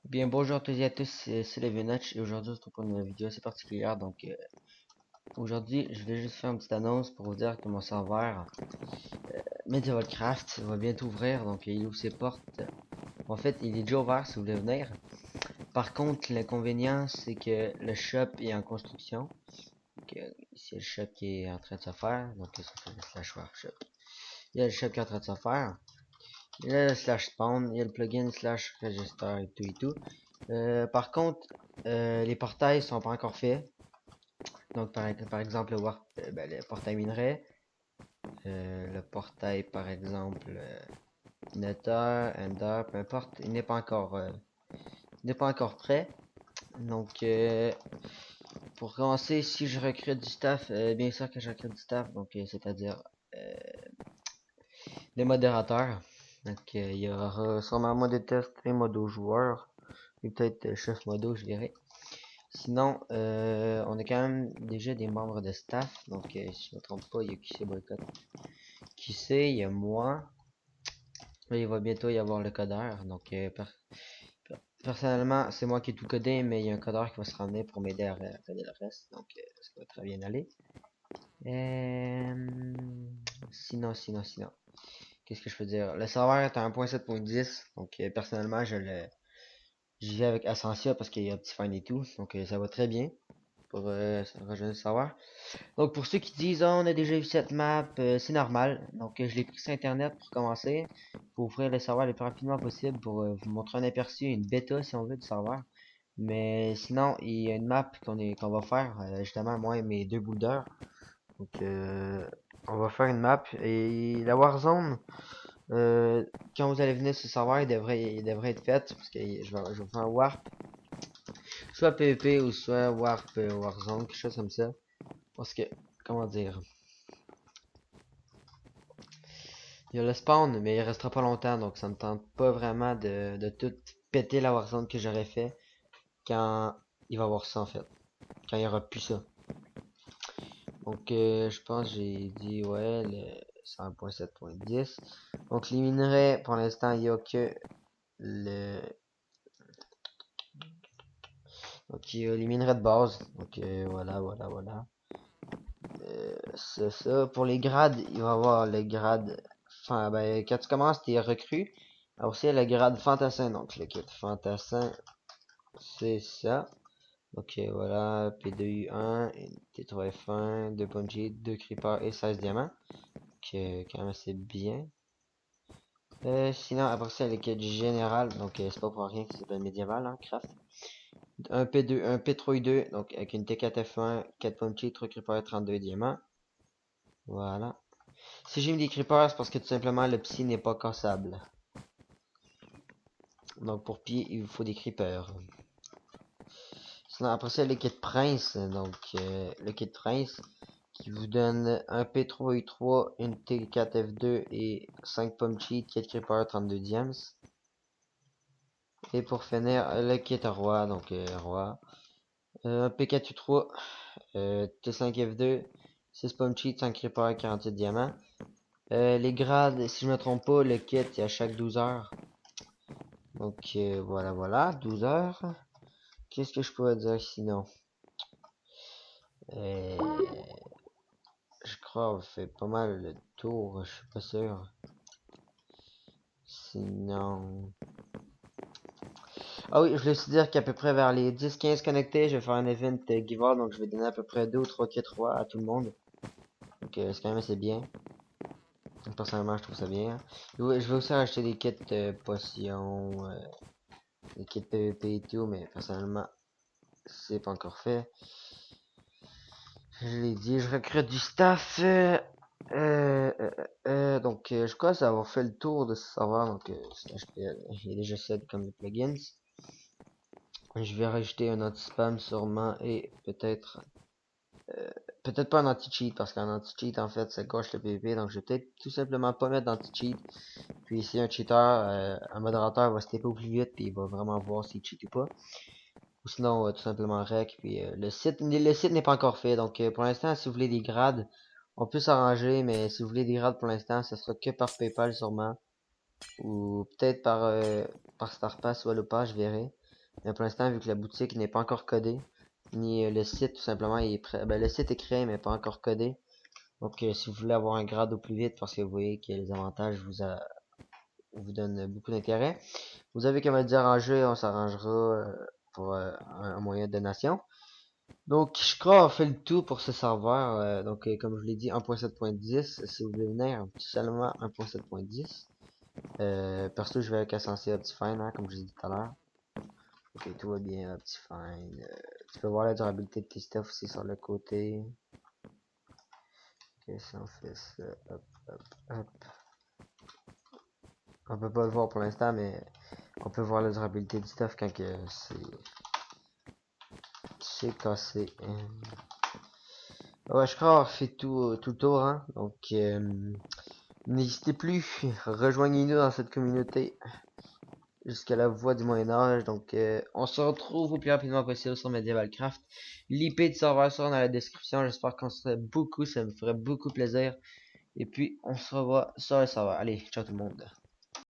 Bien, bonjour à toutes et à tous, c'est Levinatch et aujourd'hui on se retrouve pour une vidéo assez particulière. Aujourd'hui, je vais juste faire une petite annonce pour vous dire que mon serveur Medievalcraft va bientôt ouvrir. Il ouvre ses portes. En fait, il est déjà ouvert si vous voulez venir. Par contre, l'inconvénient c'est que le shop est en construction. C'est le shop qui est en train de se faire. Ça fait le slash workshop. Il y a le shop qui est en train de se faire. Il y a le slash spawn, il y a le plugin slash register et tout et tout. Par contre, les portails sont pas encore faits. Par exemple, le portail minerai, le portail, par exemple, Nether, Ender, peu importe, il n'est pas encore prêt. Donc, euh, pour commencer, si je recrute du staff, bien sûr que je recrute du staff, c'est-à-dire euh, des modérateurs. Il y aura sûrement mode de test et modo joueur, et peut-être chef modo, je dirais. Sinon, on a quand même déjà des membres de staff. Si je ne me trompe pas, il y a QC Boycott. QC, il y a moi. Là, il va bientôt y avoir le codeur. Personnellement, c'est moi qui ai tout codé, mais il y a un codeur qui va se ramener pour m'aider à coder le reste. Ça va très bien aller. Euh, sinon. Qu'est-ce que je peux dire? Le serveur est à 1.7.10. Personnellement, j'y vais avec Ascensia parce qu'il y a un petit fan et tout. Ça va très bien pour rejoindre le serveur. Donc pour ceux qui disent oh, on a déjà vu cette map, c'est normal. Je l'ai pris sur internet pour commencer, pour ouvrir le serveur le plus rapidement possible pour vous montrer un aperçu, une bêta si on veut du serveur. Mais sinon, il y a une map qu'on va faire, justement moi et mes deux boulders. Donc euh, on va faire une map et la Warzone, quand vous allez venir sur le serveur, il devrait être fait parce que je vais faire Warp, soit PvP ou soit Warp Warzone, quelque chose comme ça. Parce que, comment dire, il y a le spawn, mais il restera pas longtemps, donc ça me tente pas vraiment de tout péter la Warzone que j'aurais fait quand il va y avoir ça en fait. Quand il y aura plus ça. Je pense que j'ai dit ouais, le 100.7.10. Donc les minerais, pour l'instant, il y a que le. Donc il y a les minerais de base. Voilà. C'est ça. Pour les grades, il va y avoir le grade. Enfin, ben, quand tu commences tes recrues, alors c'est le grade fantassin. Donc le kit fantassin, c'est ça. Voilà, P2U1, T3F1, 2 punchy, 2 creepers et 16 diamants. Quand même assez bien. Sinon, après ça, le kit général, c'est pas pour rien que ça s'appelle médiéval, hein, craft. Un P2, un P3U2, donc avec une T4F1, 4 punchy, 3 creepers et 32 diamants. Voilà. Si j'ai mis des creepers, c'est parce que tout simplement le psy n'est pas cassable. Donc pour pied, il vous faut des creepers. Sinon, après ça, le kit prince. Le kit prince qui vous donne un P3U3, une T4F2 et 5 pommes cheat, 4 creepers, 32 diams. Et pour finir, le kit roi, roi. Un P4U3, T5F2, 6 pommes cheat, 5 creepers, 48 diamants. Les grades, si je me trompe pas, le kit est à chaque 12 heures. Voilà, 12 heures. Qu'est-ce que je pourrais dire sinon? Euh, je crois qu'on fait pas mal le tour, je suis pas sûr. Sinon... Ah oui, je voulais aussi dire qu'à peu près vers les 10-15 connectés, je vais faire un event giveaway, donc je vais donner à peu près 2 ou 3 kits rois à tout le monde. C'est quand même assez bien. Personnellement, je trouve ça bien. Je vais aussi acheter des kits potions, des kits PVP et tout, mais personnellement, c'est pas encore fait. Je l'ai dit, je recrute du staff. Je crois avoir fait le tour de ce serveur. Il y a déjà 7 comme les plugins. Je vais rajouter un anti-spam sûrement et peut-être pas un anti-cheat parce qu'un anti-cheat en fait ça gâche le PvP. Donc je vais peut-être tout simplement pas mettre d'anti-cheat. Puis si un cheater, un modérateur va se taper au plus vite puis il va vraiment voir s'il cheat ou pas. Ou sinon on va tout simplement rec. Puis le site n'est pas encore fait. Pour l'instant si vous voulez des grades, on peut s'arranger. Mais si vous voulez des grades pour l'instant, ça sera que par PayPal sûrement. Ou peut-être par StarPass ou Allopa, je verrai. Mais pour l'instant, vu que la boutique n'est pas encore codée, ni le site tout simplement il est prêt. Ben, le site est créé mais pas encore codé. Donc si vous voulez avoir un grade au plus vite parce que vous voyez que les avantages vous donnent beaucoup d'intérêt, vous avez qu'à me le dire en jeu, on s'arrangera pour un moyen de donation. Donc je crois avoir fait le tout pour ce serveur. Donc comme je vous l'ai dit, 1.7.10. Si vous voulez venir, seulement 1.7.10. Perso, je vais avec Assensé Optifine, hein, comme je vous ai dit tout à l'heure. Ok, tout va bien, Optifine. Tu peux voir la durabilité de tes stuff aussi sur le côté. Ok, si on fait ça, hop, hop, hop. On peut pas le voir pour l'instant, mais on peut voir la durabilité du stuff quand que c'est cassé. Ouais, je crois avoir fait tout le tour, hein. Donc, n'hésitez plus, rejoignez-nous dans cette communauté jusqu'à la voie du Moyen-Âge. Donc, on se retrouve au plus rapidement possible sur Medievalcraft. L'IP de serveur sera dans la description. J'espère qu'on serait beaucoup, ça me ferait beaucoup plaisir. Et puis, on se revoit sur le serveur. Allez, ciao tout le monde.